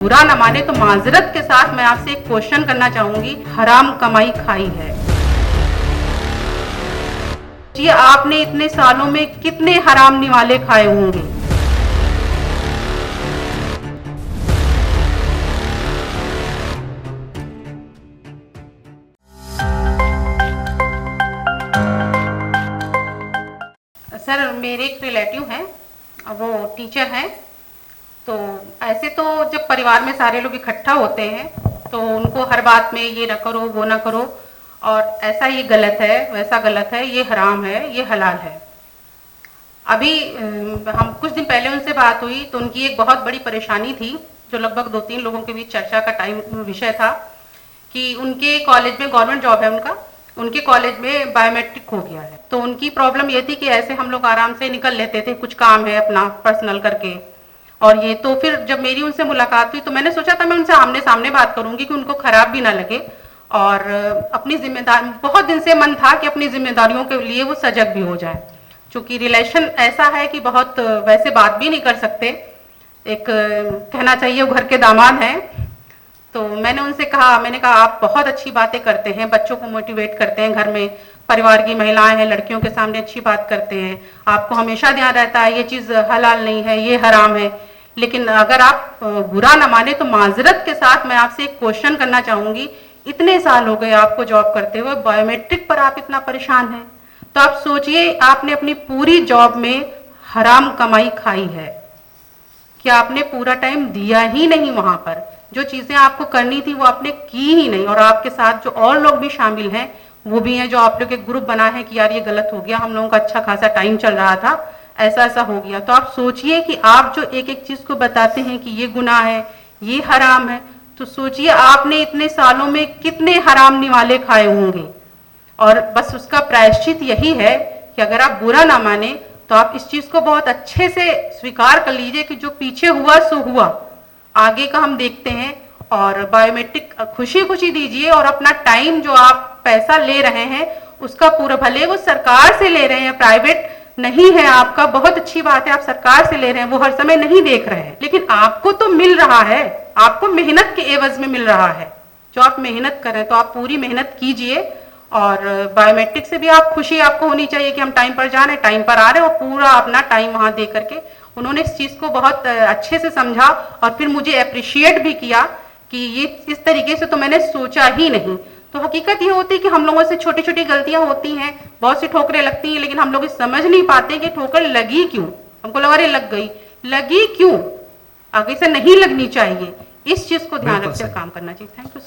बुरा न माने तो माजरत के साथ मैं आपसे एक क्वेश्चन करना चाहूंगी, हराम कमाई खाई है जी? आपने इतने सालों में कितने हराम निवाले खाए होंगे? सर, मेरे एक रिलेटिव हैं, वो टीचर हैं। तो ऐसे तो जब परिवार में सारे लोग इकट्ठा होते हैं तो उनको हर बात में ये ना करो, वो ना करो, और ऐसा ये गलत है, वैसा गलत है, ये हराम है, ये हलाल है। अभी हम कुछ दिन पहले उनसे बात हुई तो उनकी एक बहुत बड़ी परेशानी थी, जो लगभग 2-3 लोगों के बीच चर्चा का विषय था, कि उनके कॉलेज में, गवर्नमेंट जॉब है उनका, उनके कॉलेज में बायोमेट्रिक हो गया है। तो उनकी प्रॉब्लम ये थी कि ऐसे हम लोग आराम से निकल लेते थे, कुछ काम है अपना पर्सनल करके, और ये तो फिर जब मेरी उनसे मुलाकात हुई तो मैंने सोचा था मैं उनसे आमने सामने बात करूंगी कि उनको खराब भी ना लगे, और अपनी जिम्मेदारी, बहुत दिन से मन था कि अपनी जिम्मेदारियों के लिए वो सजग भी हो जाए। चूंकि रिलेशन ऐसा है कि बहुत वैसे बात भी नहीं कर सकते, एक कहना चाहिए वो घर के दामाद हैं। तो मैंने उनसे कहा, मैंने कहा आप बहुत अच्छी बातें करते हैं, बच्चों को मोटिवेट करते हैं, घर में परिवार की महिलाएं हैं, लड़कियों के सामने अच्छी बात करते हैं, आपको हमेशा ध्यान रहता है ये चीज़ हलाल नहीं है, ये हराम है। लेकिन अगर आप बुरा ना माने तो माजरत के साथ मैं आपसे एक क्वेश्चन करना चाहूंगी, इतने साल हो गए आपको जॉब करते हुए, बायोमेट्रिक पर आप इतना परेशान हैं, तो आप सोचिए आपने अपनी पूरी जॉब में हराम कमाई खाई है कि आपने पूरा टाइम दिया ही नहीं वहां पर, जो चीजें आपको करनी थी वो आपने की ही नहीं, और आपके साथ जो और लोग भी शामिल हैं वो भी हैं, जो आप लोग एक ग्रुप बना है कि यार ये गलत हो गया, हम लोगों का अच्छा खासा टाइम चल रहा था, ऐसा ऐसा हो गया। तो आप सोचिए कि आप जो एक एक चीज को बताते हैं कि ये गुनाह है, ये हराम है, तो सोचिए आपने इतने सालों में कितने हराम निवाले खाए होंगे। और बस उसका प्रायश्चित यही है कि अगर आप बुरा ना माने तो आप इस चीज को बहुत अच्छे से स्वीकार कर लीजिए कि जो पीछे हुआ सो हुआ, आगे का हम देखते हैं, और बायोमेट्रिक खुशी खुशी दीजिए, और अपना टाइम जो आप पैसा ले रहे हैं उसका पूरा, भले वो सरकार से ले रहे हैं, प्राइवेट नहीं है आपका, बहुत अच्छी बात है, आप सरकार से ले रहे हैं, वो हर समय नहीं देख रहे हैं, लेकिन आपको तो मिल रहा है, आपको मेहनत के एवज में मिल रहा है, जो आप मेहनत कर रहे हैं, तो आप पूरी मेहनत कीजिए। और बायोमेट्रिक से भी आप खुशी आपको होनी चाहिए कि हम टाइम पर जा रहे हैं, टाइम पर आ रहे हैं, और पूरा अपना टाइम वहां दे करके उन्होंने इस चीज को बहुत अच्छे से समझा, और फिर मुझे अप्रिशिएट भी किया कि ये इस तरीके से तो मैंने सोचा ही नहीं। तो हकीकत ये होती है कि हम लोगों से छोटी छोटी गलतियां होती हैं, बहुत सी ठोकरें लगती हैं, लेकिन हम लोग समझ नहीं पाते कि ठोकर लगी क्यों, हमको लगा अरे लग गई, लगी क्यों, आगे से नहीं लगनी चाहिए, इस चीज को ध्यान रखकर काम करना चाहिए। Thank you.